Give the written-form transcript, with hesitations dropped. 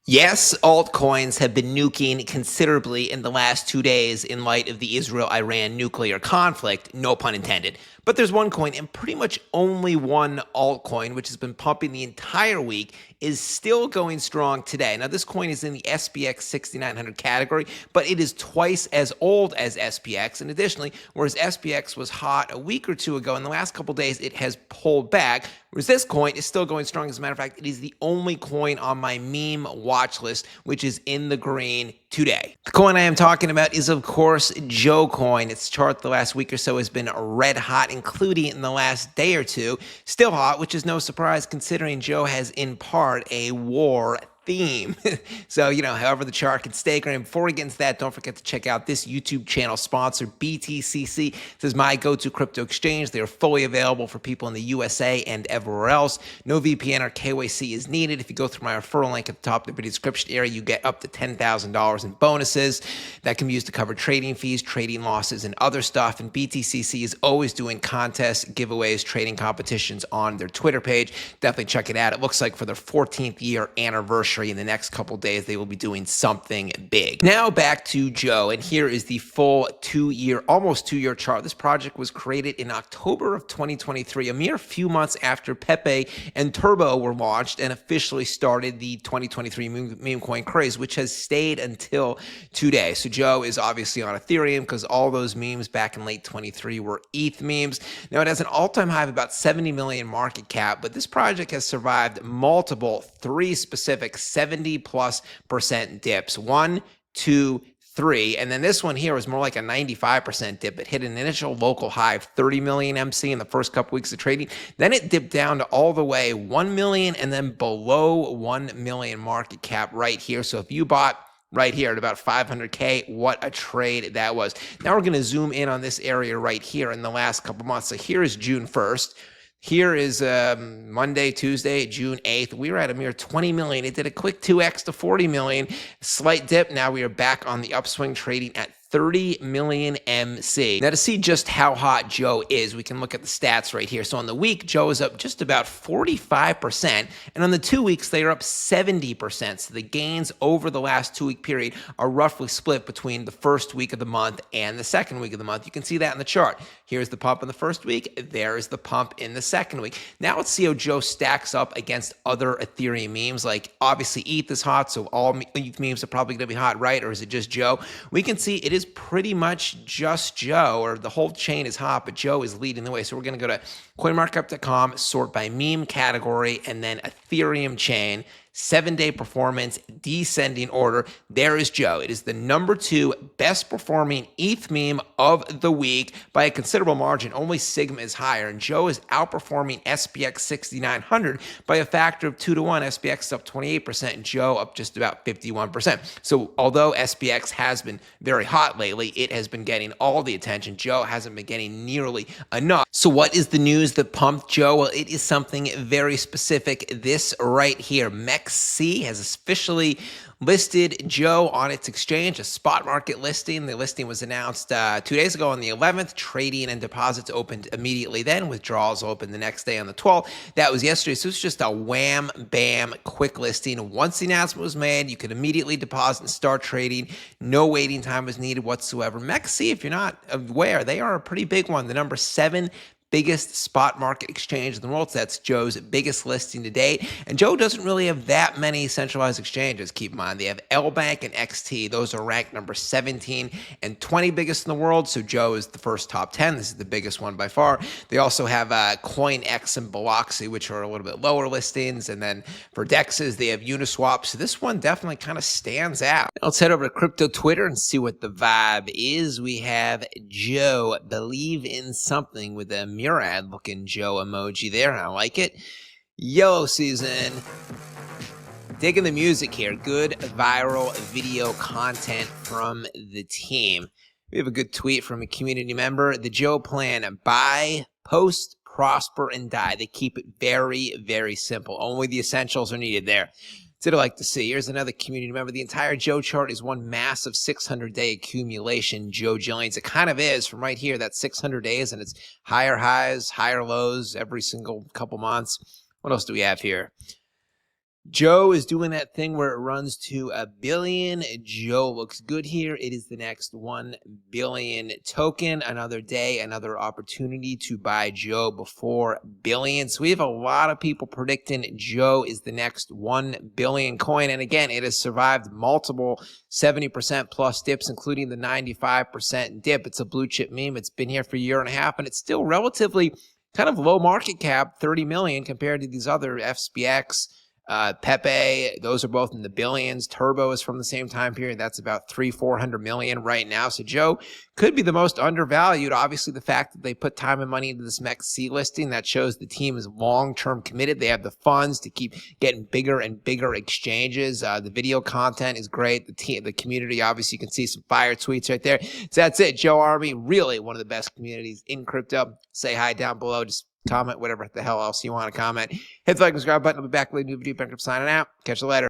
Yes, altcoins have been nuking considerably in the last 2 days in light of the Israel-Iran nuclear conflict, no pun intended. But there's one coin, and pretty much only one altcoin, which has been pumping the entire week, is still going strong today. Now, this coin is in the SPX 6900 category, but it is twice as old as SPX. And additionally, whereas SPX was hot a week or two ago, in the last couple days, it has pulled back. Whereas this coin is still going strong. As a matter of fact, it is the only coin on my meme watch list, which is in the green today. The coin I am talking about is, of course, Joe Coin. Its chart the last week or so has been red hot, including in the last day or two. Still hot, which is no surprise considering Joe has in part a war theme. So, however the chart can stay green. Before we get into that, don't forget to check out this YouTube channel sponsor, BTCC. This is my go-to crypto exchange. They are fully available for people in the USA and everywhere else. No VPN or KYC is needed. If you go through my referral link at the top of the video description area, you get up to $10,000 in bonuses that can be used to cover trading fees, trading losses, and other stuff. And BTCC is always doing contests, giveaways, trading competitions on their Twitter page. Definitely check it out. It looks like for their 14th year anniversary, in the next couple days, they will be doing something big. Now back to Joe, and here is the full almost two-year chart. This project was created in October of 2023, a mere few months after Pepe and Turbo were launched and officially started the 2023 meme coin craze, which has stayed until today. So Joe is obviously on Ethereum because all those memes back in late 23 were ETH memes. Now it has an all-time high of about 70 million market cap, but this project has survived three specific 70+% dips. 1, 2, 3. And then this one here was more like a 95% dip. It hit an initial local high of 30 million MC in the first couple weeks of trading. Then it dipped down to all the way 1 million and then below 1 million market cap right here. So if you bought right here at about 500K, what a trade that was. Now we're going to zoom in on this area right here in the last couple months. So here is June 1st. Here is Monday, Tuesday, June 8th. We were at a mere 20 million. It did a quick 2x to 40 million. Slight dip. Now we are back on the upswing, trading at 30 million MC. Now to see just how hot Joe is, we can look at the stats right here. So on the week, Joe is up just about 45%, and on the 2 weeks, they are up 70%. So the gains over the last 2 week period are roughly split between the first week of the month and the second week of the month. You can see that in the chart. Here's the pump in the first week. There is the pump in the second week. Now let's see how Joe stacks up against other Ethereum memes. Like obviously ETH is hot, so all ETH memes are probably going to be hot, right? Or is it just Joe? We can see it is pretty much just Joe, or the whole chain is hot, but Joe is leading the way. So we're going to go to coinmarketcap.com, sort by meme category, and then Ethereum chain. 7-day performance, descending order. There is Joe. It is the number 2 best performing ETH meme of the week by a considerable margin. Only Sigma is higher, and Joe is outperforming SPX 6900 by a factor of 2 to 1. SPX is up 28%, and Joe up just about 51%. So although SPX has been very hot lately, it has been getting all the attention. Joe hasn't been getting nearly enough. So what is the news that pumped Joe? Well, it is something very specific. This right here, MEXC has officially listed Joe on its exchange, a spot market listing. The listing was announced 2 days ago on the 11th. Trading and deposits opened immediately then. Withdrawals opened the next day on the 12th. That was yesterday. So it's just a wham, bam, quick listing. Once the announcement was made, you could immediately deposit and start trading. No waiting time was needed whatsoever. MEXC, if you're not aware, they are a pretty big one. The number 7 biggest spot market exchange in the world. So that's Joe's biggest listing to date. And Joe doesn't really have that many centralized exchanges. Keep in mind, they have LBank and XT. Those are ranked number 17 and 20 biggest in the world. So Joe is the first top 10. This is the biggest one by far. They also have CoinX and Biloxi, which are a little bit lower listings. And then for DEXs, they have Uniswap. So this one definitely kind of stands out. Now let's head over to crypto Twitter and see what the vibe is. We have Joe believe in something with a Murad looking Joe emoji there. I like it. Yellow season. Digging the music here. Good viral video content from the team. We have a good tweet from a community member. The Joe plan: buy, post, prosper, and die. They keep it very, very simple. Only the essentials are needed there. I'd like to see. Here's another community member. The entire Joe chart is one massive 600-day accumulation. Joe Jillians. It kind of is from right here. That's 600 days, and it's higher highs, higher lows every single couple months. What else do we have here? Joe is doing that thing where it runs to a billion. Joe looks good here. It is the next 1 billion token. Another day, another opportunity to buy Joe before billion. So we have a lot of people predicting Joe is the next 1 billion coin. And again, it has survived multiple 70% plus dips, including the 95% dip. It's a blue chip meme. It's been here for a year and a half, and it's still relatively kind of low market cap, 30 million compared to these other FSBX. Pepe, those are both in the billions. Turbo is from the same time period. That's about 400 million right now. So Joe could be the most undervalued. Obviously, the fact that they put time and money into this MEXC listing, that shows the team is long-term committed. They have the funds to keep getting bigger and bigger exchanges. The video content is great. The community, obviously, you can see some fire tweets right there. So that's it. Joe Army, really one of the best communities in crypto. Say hi down below. Just comment whatever the hell else you want to comment. Hit the like and subscribe button. I'll be back with a new video. Bencrypt signing out. Catch you later.